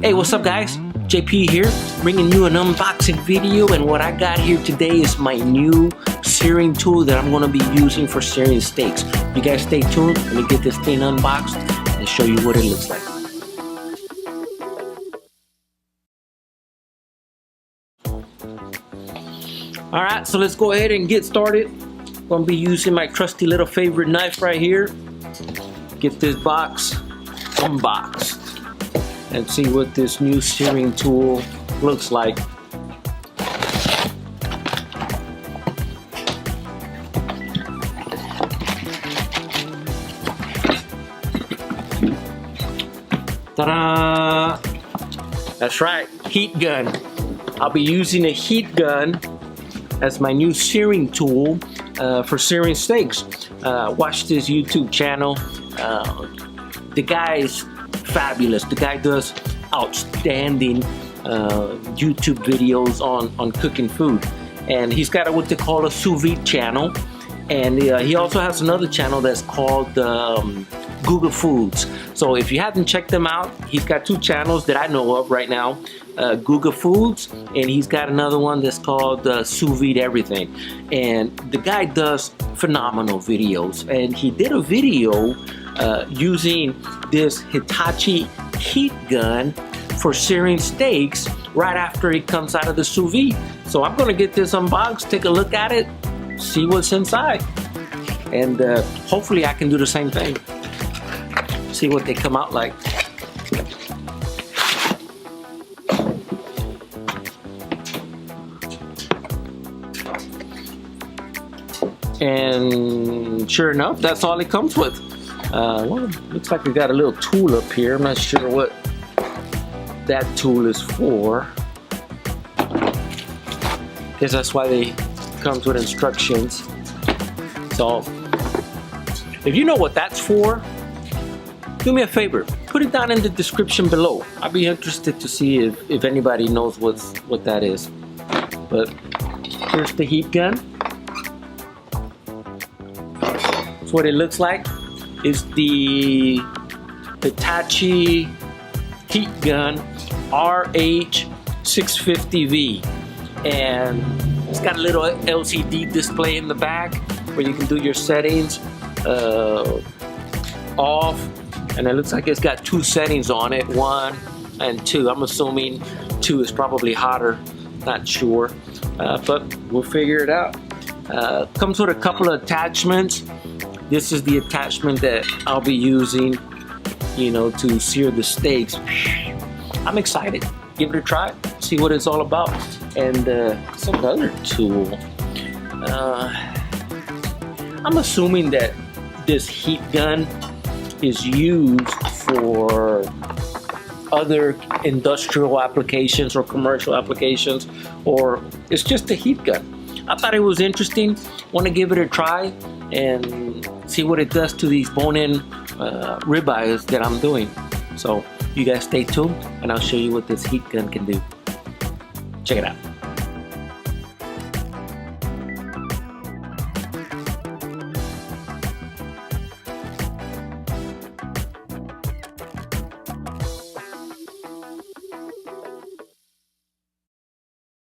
Hey, what's up guys? JP here, bringing you an unboxing video, and what I got here today is my new searing tool that I'm going to be using for searing steaks. You guys stay tuned. Let me get this thing unboxed and show you what it looks like. Alright, so let's go ahead and get started. I'm going to be using my trusty little favorite knife right here. Get this box unboxed and see what this new searing tool looks like. Ta-da! That's right, heat gun. I'll be using a heat gun as my new searing tool for searing steaks. Watch this YouTube channel. The guy's fabulous. The guy does outstanding YouTube videos on cooking food, and he's got what they call a sous vide channel, and he also has another channel that's called Guga Foods. So if you haven't checked them out, he's got two channels that I know of right now, Guga Foods, and he's got another one that's called Sous Vide Everything. And the guy does phenomenal videos, and he did a video using this Hitachi heat gun for searing steaks right after it comes out of the sous vide. So I'm gonna get this unboxed, take a look at it, see what's inside, and hopefully I can do the same thing. See what they come out like. And sure enough, that's all it comes with. Well, looks like we got a little tool up here. I'm not sure what that tool is for. Guess that's why they comes with instructions. So if you know what that's for, do me a favor, put it down in the description below. I'd be interested to see if anybody knows what that is. But here's the heat gun. That's what it looks like. It's the Hitachi heat gun RH650V, and it's got a little LCD display in the back where you can do your settings off, and it looks like it's got two settings on it, 1 and 2. I'm assuming 2 is probably hotter, not sure, but we'll figure it out. Comes with a couple of attachments. This is the attachment that I'll be using, you know, to sear the steaks. I'm excited. Give it a try, see what it's all about. And it's another tool. I'm assuming that this heat gun is used for other industrial applications or commercial applications, or it's just a heat gun. I thought it was interesting. Want to give it a try and see what it does to these bone-in ribeyes that I'm doing. So you guys stay tuned, and I'll show you what this heat gun can do. Check it out.